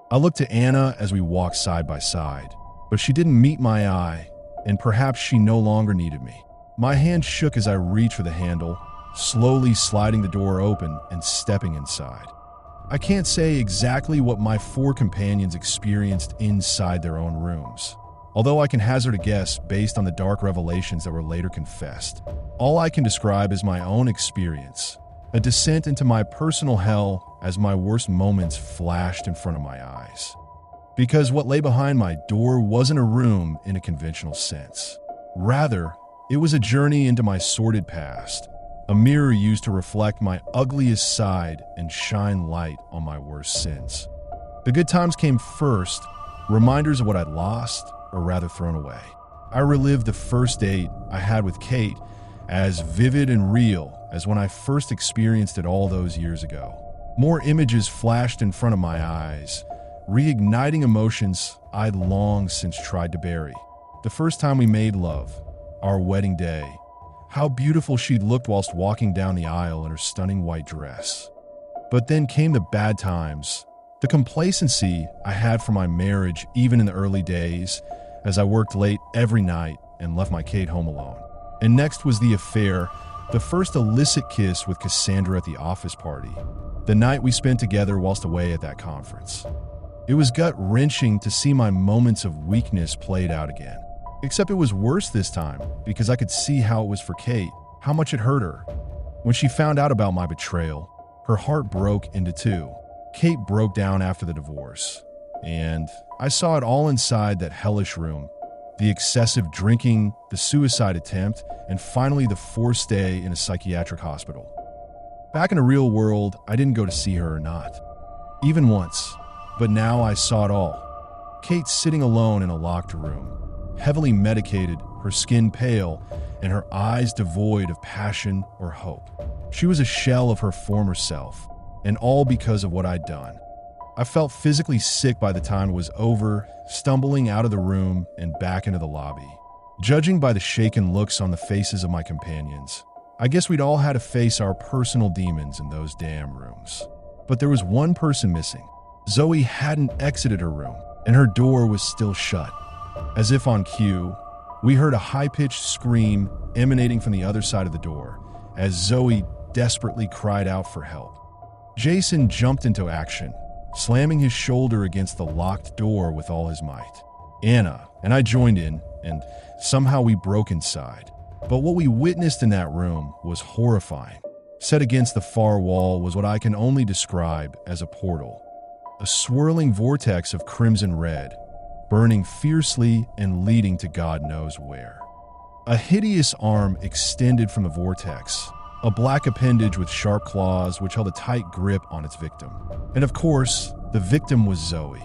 I looked to Anna as we walked side by side, but she didn't meet my eye, and perhaps she no longer needed me. My hand shook as I reached for the handle, slowly sliding the door open and stepping inside. I can't say exactly what my 4 companions experienced inside their own rooms, although I can hazard a guess based on the dark revelations that were later confessed. All I can describe is my own experience, a descent into my personal hell as my worst moments flashed in front of my eyes. Because what lay behind my door wasn't a room in a conventional sense. Rather, it was a journey into my sordid past, a mirror used to reflect my ugliest side and shine light on my worst sins. The good times came first, reminders of what I'd lost, or rather thrown away. I relived the first date I had with Kate as vivid and real as when I first experienced it all those years ago. More images flashed in front of my eyes, reigniting emotions I'd long since tried to bury. The first time we made love, our wedding day, how beautiful she'd looked whilst walking down the aisle in her stunning white dress. But then came the bad times, the complacency I had for my marriage even in the early days, as I worked late every night and left my Kate home alone. And next was the affair, the first illicit kiss with Cassandra at the office party, the night we spent together whilst away at that conference. It was gut-wrenching to see my moments of weakness played out again. Except it was worse this time, because I could see how it was for Kate, how much it hurt her. When she found out about my betrayal, her heart broke into two. Kate broke down after the divorce, and I saw it all inside that hellish room. The excessive drinking, the suicide attempt, and finally the forced stay in a psychiatric hospital. Back in the real world, I didn't go to see her or not. Even once. But now I saw it all. Kate sitting alone in a locked room, heavily medicated, her skin pale, and her eyes devoid of passion or hope. She was a shell of her former self, and all because of what I'd done. I felt physically sick by the time it was over, stumbling out of the room and back into the lobby. Judging by the shaken looks on the faces of my companions, I guess we'd all had to face our personal demons in those damn rooms. But there was one person missing. Zoe hadn't exited her room, and her door was still shut. As if on cue, we heard a high-pitched scream emanating from the other side of the door, as Zoe desperately cried out for help. Jason jumped into action, slamming his shoulder against the locked door with all his might. Anna and I joined in, and somehow we broke inside. But what we witnessed in that room was horrifying. Set against the far wall was what I can only describe as a portal. A swirling vortex of crimson red, burning fiercely and leading to God knows where. A hideous arm extended from the vortex, a black appendage with sharp claws which held a tight grip on its victim. And of course, the victim was Zoe.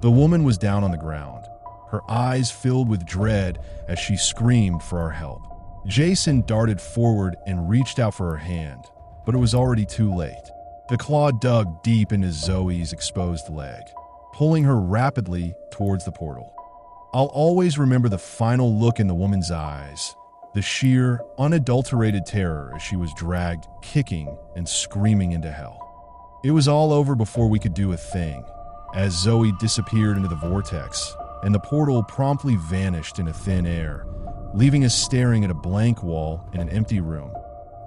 The woman was down on the ground, her eyes filled with dread as she screamed for our help. Jason darted forward and reached out for her hand, but it was already too late. The claw dug deep into Zoe's exposed leg, pulling her rapidly towards the portal. I'll always remember the final look in the woman's eyes, the sheer, unadulterated terror as she was dragged, kicking and screaming into hell. It was all over before we could do a thing, as Zoe disappeared into the vortex, and the portal promptly vanished into thin air, leaving us staring at a blank wall in an empty room,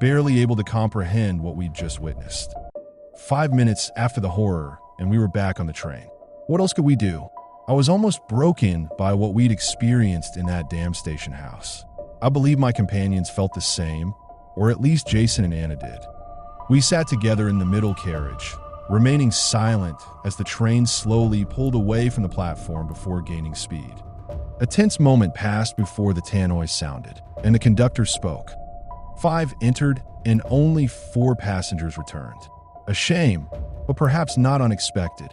barely able to comprehend what we'd just witnessed. 5 minutes after the horror, and we were back on the train. What else could we do? I was almost broken by what we'd experienced in that damn station house. I believe my companions felt the same, or at least Jason and Anna did. We sat together in the middle carriage, remaining silent as the train slowly pulled away from the platform before gaining speed. A tense moment passed before the tannoy sounded, and the conductor spoke. 5 entered, and only 4 passengers returned. A shame, but perhaps not unexpected.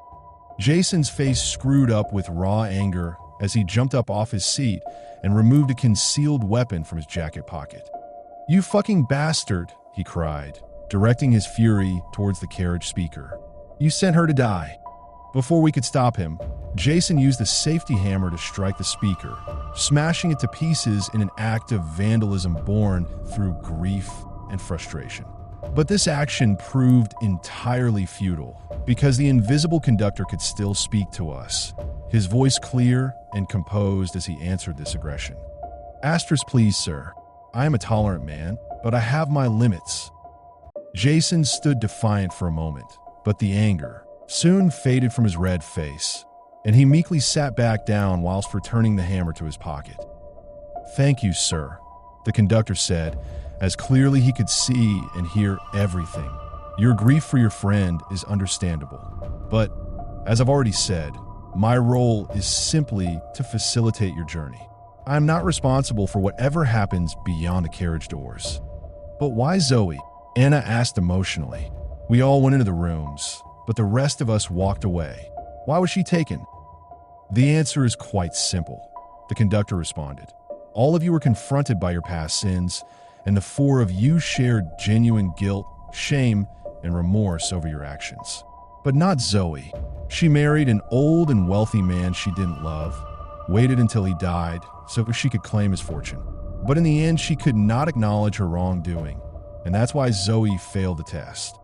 Jason's face screwed up with raw anger as he jumped up off his seat and removed a concealed weapon from his jacket pocket. "You fucking bastard," he cried, directing his fury towards the carriage speaker. "You sent her to die." Before we could stop him, Jason used the safety hammer to strike the speaker, smashing it to pieces in an act of vandalism born through grief and frustration. But this action proved entirely futile, because the invisible conductor could still speak to us, his voice clear and composed as he answered this aggression. "Asterisk, please, sir. I am a tolerant man, but I have my limits." Jason stood defiant for a moment, but the anger soon faded from his red face, and he meekly sat back down whilst returning the hammer to his pocket. "Thank you, sir," the conductor said, as clearly he could see and hear everything. "Your grief for your friend is understandable, but, as I've already said, my role is simply to facilitate your journey. I am not responsible for whatever happens beyond the carriage doors." "But why Zoe?" Anna asked emotionally. We all went into the rooms, but the rest of us walked away. "Why was she taken?" "The answer is quite simple," the conductor responded. "All of you were confronted by your past sins, and the four of you shared genuine guilt, shame, and remorse over your actions. But not Zoe. She married an old and wealthy man she didn't love, waited until he died so she could claim his fortune. But in the end, she could not acknowledge her wrongdoing, and that's why Zoe failed the test.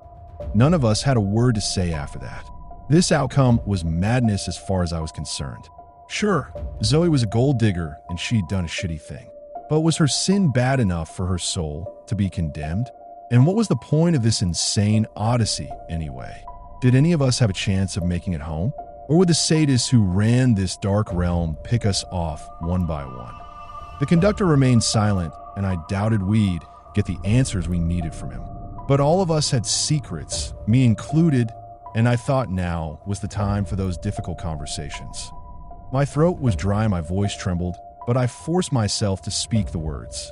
None of us had a word to say after that. This outcome was madness as far as I was concerned. Sure, Zoe was a gold digger and she'd done a shitty thing. But was her sin bad enough for her soul to be condemned? And what was the point of this insane odyssey anyway? Did any of us have a chance of making it home? Or would the sadists who ran this dark realm pick us off one by one? The conductor remained silent, and I doubted we'd get the answers we needed from him. But all of us had secrets, me included, and I thought now was the time for those difficult conversations. My throat was dry, my voice trembled, but I forced myself to speak the words.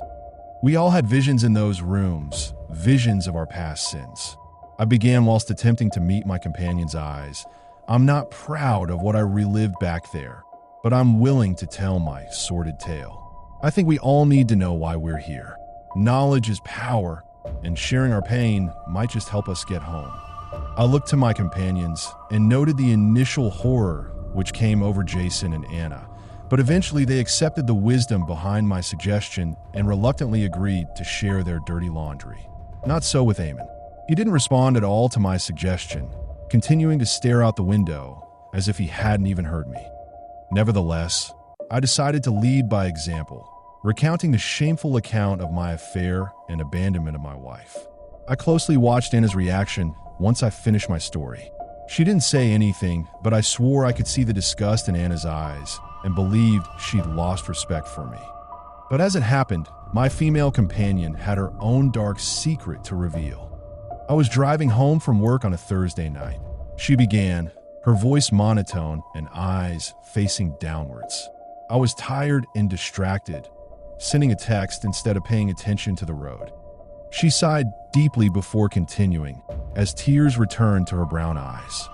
We all had visions in those rooms, visions of our past sins. I began whilst attempting to meet my companion's eyes. I'm not proud of what I relived back there, but I'm willing to tell my sordid tale. I think we all need to know why we're here. Knowledge is power, and sharing our pain might just help us get home. I looked to my companions and noted the initial horror which came over Jason and Anna, but eventually they accepted the wisdom behind my suggestion and reluctantly agreed to share their dirty laundry. Not so with Eamon. He didn't respond at all to my suggestion, continuing to stare out the window as if he hadn't even heard me. Nevertheless, I decided to lead by example, recounting the shameful account of my affair and abandonment of my wife. I closely watched Anna's reaction once I finished my story. She didn't say anything, but I swore I could see the disgust in Anna's eyes and believed she'd lost respect for me. But as it happened, my female companion had her own dark secret to reveal. I was driving home from work on a Thursday night. She began, her voice monotone and eyes facing downwards. I was tired and distracted, sending a text instead of paying attention to the road. She sighed deeply before continuing, as tears returned to her brown eyes.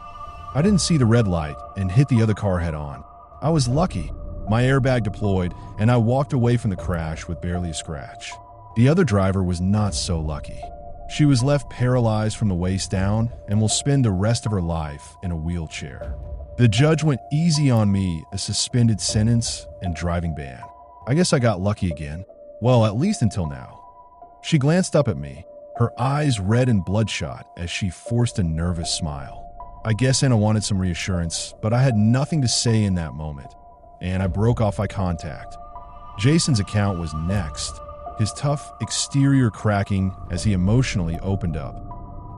I didn't see the red light and hit the other car head on. I was lucky. My airbag deployed, and I walked away from the crash with barely a scratch. The other driver was not so lucky. She was left paralyzed from the waist down and will spend the rest of her life in a wheelchair. The judge went easy on me, a suspended sentence and driving ban. I guess I got lucky again. Well, at least until now. She glanced up at me, her eyes red and bloodshot as she forced a nervous smile. I guess Anna wanted some reassurance, but I had nothing to say in that moment, and I broke off eye contact. Jason's account was next, his tough exterior cracking as he emotionally opened up.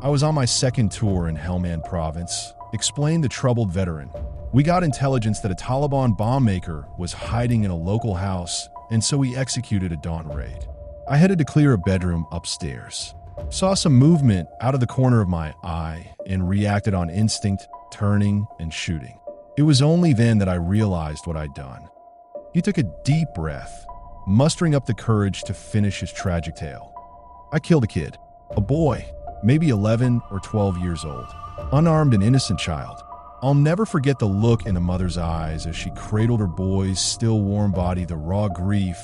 I was on my second tour in Helmand province, explained the troubled veteran. We got intelligence that a Taliban bomb maker was hiding in a local house, and so we executed a dawn raid. I headed to clear a bedroom upstairs. Saw some movement out of the corner of my eye and reacted on instinct, turning and shooting. It was only then that I realized what I'd done. He took a deep breath, mustering up the courage to finish his tragic tale. I killed a kid, a boy, maybe 11 or 12 years old, unarmed and innocent child. I'll never forget the look in the mother's eyes as she cradled her boy's still warm body, the raw grief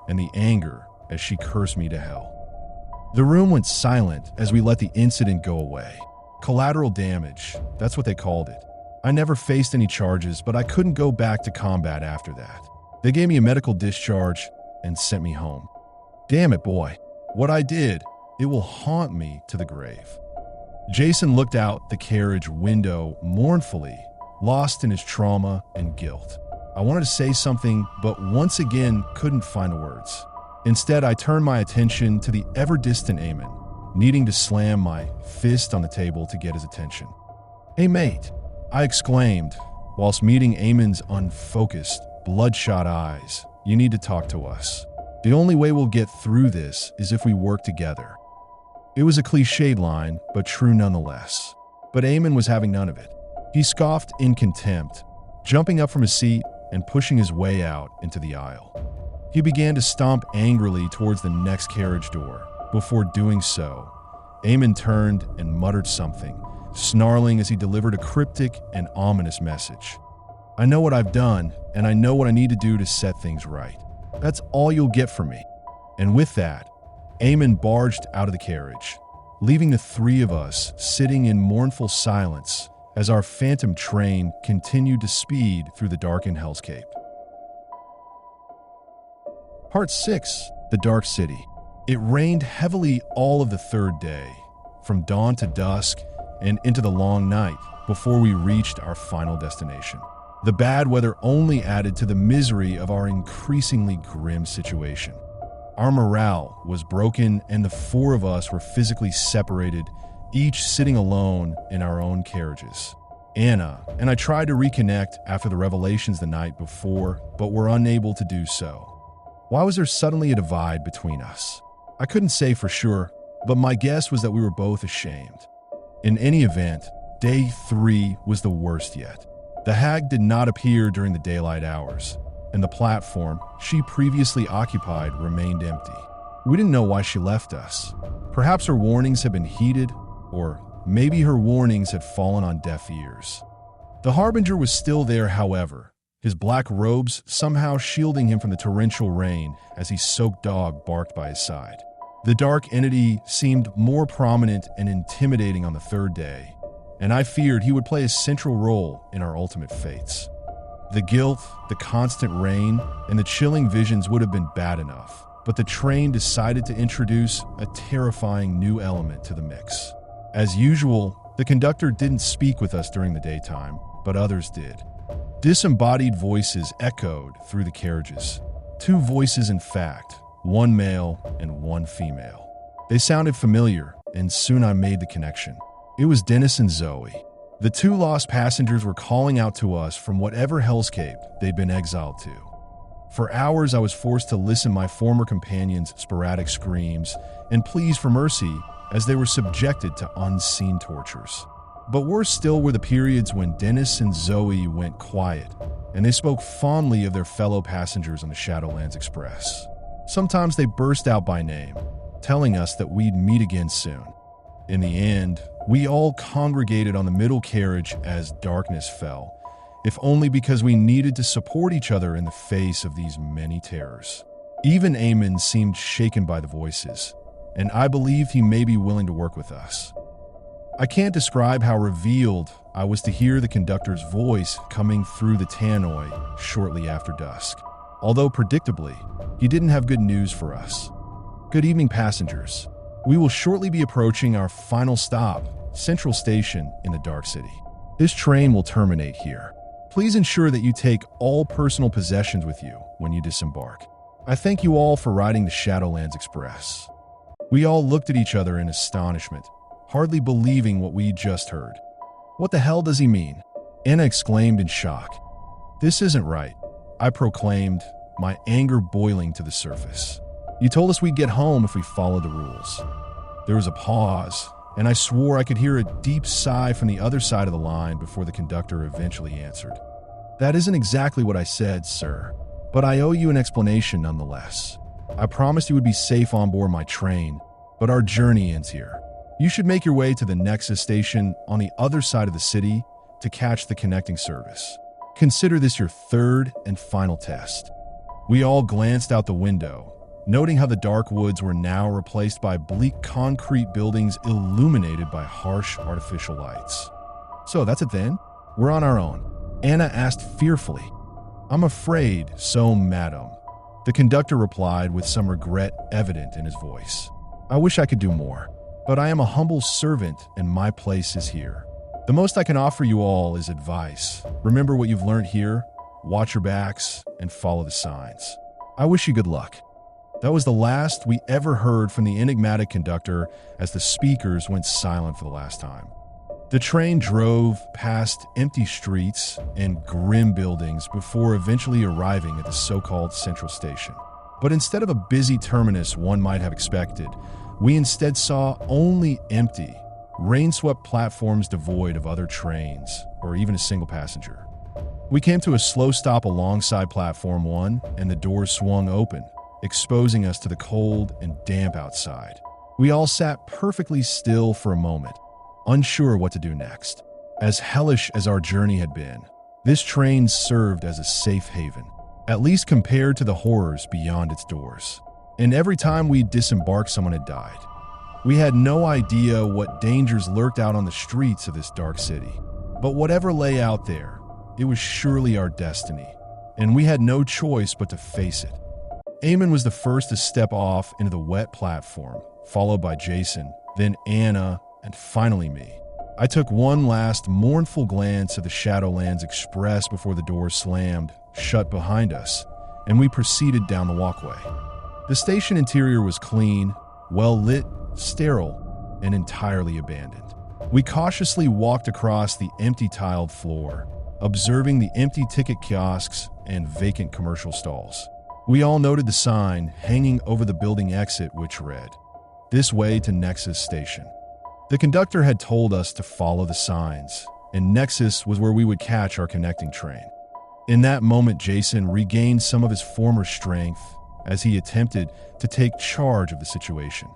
and the anger as she cursed me to hell. The room went silent as we let the incident go away. Collateral damage, that's what they called it. I never faced any charges, but I couldn't go back to combat after that. They gave me a medical discharge and sent me home. Damn it, boy. What I did, it will haunt me to the grave. Jason looked out the carriage window mournfully, lost in his trauma and guilt. I wanted to say something, but once again couldn't find the words. Instead, I turned my attention to the ever-distant Eamon, needing to slam my fist on the table to get his attention. "Hey, mate," I exclaimed, whilst meeting Eamon's unfocused, bloodshot eyes. "You need to talk to us. The only way we'll get through this is if we work together." It was a cliched line, but true nonetheless. But Eamon was having none of it. He scoffed in contempt, jumping up from his seat and pushing his way out into the aisle. He began to stomp angrily towards the next carriage door. Before doing so, Eamon turned and muttered something, snarling as he delivered a cryptic and ominous message. "I know what I've done, and I know what I need to do to set things right. That's all you'll get from me." And with that, Eamon barged out of the carriage, leaving the three of us sitting in mournful silence as our phantom train continued to speed through the darkened hellscape. Part 6. The Dark City. It rained heavily all of the third day, from dawn to dusk and into the long night before we reached our final destination. The bad weather only added to the misery of our increasingly grim situation. Our morale was broken and the four of us were physically separated, each sitting alone in our own carriages. Anna and I tried to reconnect after the revelations the night before, but were unable to do so. Why was there suddenly a divide between us? I couldn't say for sure, but my guess was that we were both ashamed. In any event, day 3 was the worst yet. The hag did not appear during the daylight hours, and the platform she previously occupied remained empty. We didn't know why she left us. Perhaps her warnings had been heeded, or maybe her warnings had fallen on deaf ears. The Harbinger was still there, however, his black robes somehow shielding him from the torrential rain as his soaked dog barked by his side. The dark entity seemed more prominent and intimidating on the third day, and I feared he would play a central role in our ultimate fates. The guilt, the constant rain, and the chilling visions would have been bad enough, but the train decided to introduce a terrifying new element to the mix. As usual, the conductor didn't speak with us during the daytime, but others did. Disembodied voices echoed through the carriages. 2 voices, in fact, 1 male and 1 female. They sounded familiar, and soon I made the connection. It was Dennis and Zoe. The 2 lost passengers were calling out to us from whatever hellscape they'd been exiled to. For hours, I was forced to listen to my former companions' sporadic screams and pleas for mercy as they were subjected to unseen tortures. But worse still were the periods when Dennis and Zoe went quiet, and they spoke fondly of their fellow passengers on the Shadowlands Express. Sometimes they burst out by name, telling us that we'd meet again soon. In the end, we all congregated on the middle carriage as darkness fell, if only because we needed to support each other in the face of these many terrors. Even Eamon seemed shaken by the voices, and I believed he may be willing to work with us. I can't describe how revealed I was to hear the conductor's voice coming through the tannoy shortly after dusk. Although predictably, he didn't have good news for us. Good evening, passengers. We will shortly be approaching our final stop, Central Station in the Dark City. This train will terminate here. Please ensure that you take all personal possessions with you when you disembark. I thank you all for riding the Shadowlands Express. We all looked at each other in astonishment, hardly believing what we just heard. What the hell does he mean? Anna exclaimed in shock. This isn't right, I proclaimed, my anger boiling to the surface. You told us we'd get home if we followed the rules. There was a pause, and I swore I could hear a deep sigh from the other side of the line before the conductor eventually answered. That isn't exactly what I said, sir, but I owe you an explanation nonetheless. I promised you would be safe on board my train, but our journey ends here. You should make your way to the Nexus station on the other side of the city to catch the connecting service. Consider this your 3rd and final test. We all glanced out the window, noting how the dark woods were now replaced by bleak concrete buildings illuminated by harsh artificial lights. So that's it then? We're on our own? Anna asked fearfully. I'm afraid so, madam. The conductor replied with some regret evident in his voice. I wish I could do more, but I am a humble servant and my place is here. The most I can offer you all is advice. Remember what you've learned here, watch your backs, and follow the signs. I wish you good luck. That was the last we ever heard from the enigmatic conductor as the speakers went silent for the last time. The train drove past empty streets and grim buildings before eventually arriving at the so-called Central Station. But instead of a busy terminus one might have expected, we instead saw only empty, rain-swept platforms devoid of other trains or even a single passenger. We came to a slow stop alongside Platform 1, and the doors swung open, exposing us to the cold and damp outside. We all sat perfectly still for a moment, unsure what to do next. As hellish as our journey had been, this train served as a safe haven, at least compared to the horrors beyond its doors. and every time we disembarked, someone had died. We had no idea what dangers lurked out on the streets of this dark city. But whatever lay out there, it was surely our destiny, and we had no choice but to face it. Eamon was the first to step off into the wet platform, followed by Jason, then Anna, and finally me. I took one last mournful glance at the Shadowlands Express before the doors slammed shut behind us, and we proceeded down the walkway. The station interior was clean, well-lit, sterile, and entirely abandoned. We cautiously walked across the empty tiled floor, observing the empty ticket kiosks and vacant commercial stalls. We all noted the sign hanging over the building exit, which read, "This way to Nexus Station." The conductor had told us to follow the signs, and Nexus was where we would catch our connecting train. In that moment, Jason regained some of his former strength as he attempted to take charge of the situation.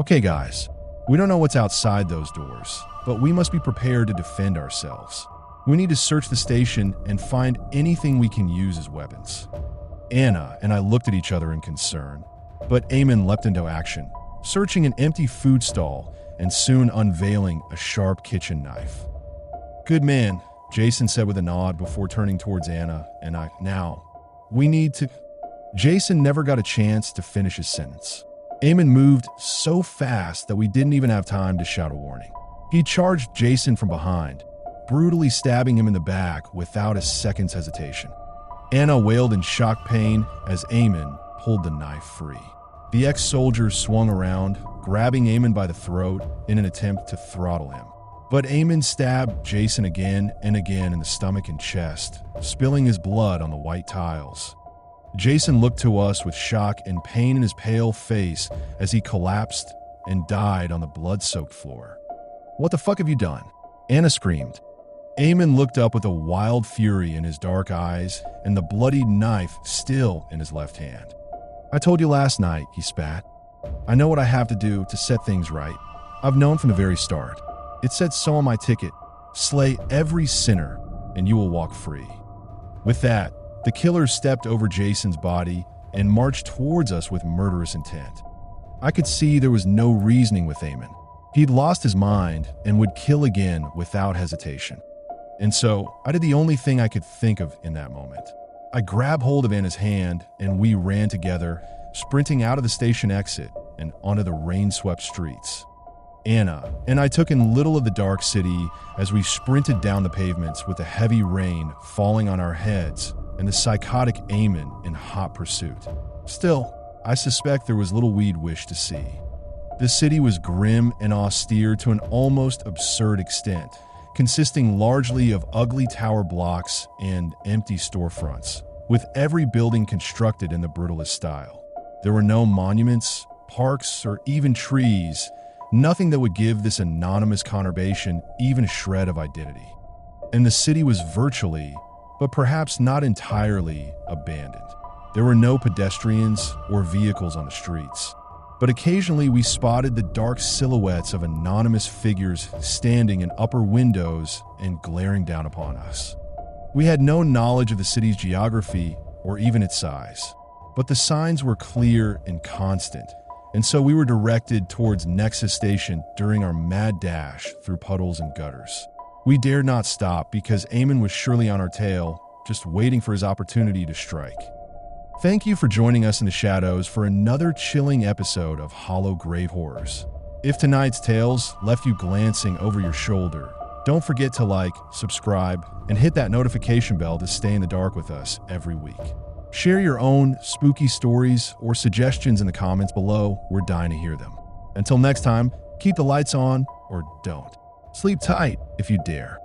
"Okay, guys, we don't know what's outside those doors, but we must be prepared to defend ourselves. We need to search the station and find anything we can use as weapons." Anna and I looked at each other in concern, but Eamon leapt into action, searching an empty food stall and soon unveiling a sharp kitchen knife. "Good man," Jason said with a nod before turning towards Anna and I. "Now, we need to..." Jason never got a chance to finish his sentence. Eamon moved so fast that we didn't even have time to shout a warning. He charged Jason from behind, brutally stabbing him in the back without a second's hesitation. Anna wailed in shocked pain as Eamon pulled the knife free. The ex-soldier swung around, grabbing Eamon by the throat in an attempt to throttle him. But Eamon stabbed Jason again and again in the stomach and chest, spilling his blood on the white tiles. Jason looked to us with shock and pain in his pale face as he collapsed and died on the blood-soaked floor. "What the fuck have you done?" Anna screamed. Eamon looked up with a wild fury in his dark eyes and the bloodied knife still in his left hand. "I told you last night," he spat. "I know what I have to do to set things right. I've known from the very start. It said so on my ticket. Slay every sinner, and you will walk free." With that, the killer stepped over Jason's body and marched towards us with murderous intent. I could see there was no reasoning with Eamon. He'd lost his mind and would kill again without hesitation. And so, I did the only thing I could think of in that moment. I grabbed hold of Anna's hand and we ran together, sprinting out of the station exit and onto the rain-swept streets. Anna and I took in little of the dark city as we sprinted down the pavements with the heavy rain falling on our heads and the psychotic Eamon in hot pursuit. Still, I suspect there was little we'd wish to see. The city was grim and austere to an almost absurd extent, consisting largely of ugly tower blocks and empty storefronts, with every building constructed in the brutalist style. There were no monuments, parks, or even trees, nothing that would give this anonymous conurbation even a shred of identity. And the city was virtually, but perhaps not entirely, abandoned. There were no pedestrians or vehicles on the streets, but occasionally we spotted the dark silhouettes of anonymous figures standing in upper windows and glaring down upon us. We had no knowledge of the city's geography or even its size, but the signs were clear and constant, and so we were directed towards Nexus Station during our mad dash through puddles and gutters. We dared not stop because Eamon was surely on our tail, just waiting for his opportunity to strike. Thank you for joining us in the shadows for another chilling episode of Hollow Grave Horrors. If tonight's tales left you glancing over your shoulder, don't forget to like, subscribe, and hit that notification bell to stay in the dark with us every week. Share your own spooky stories or suggestions in the comments below. We're dying to hear them. Until next time, keep the lights on or don't. Sleep tight if you dare.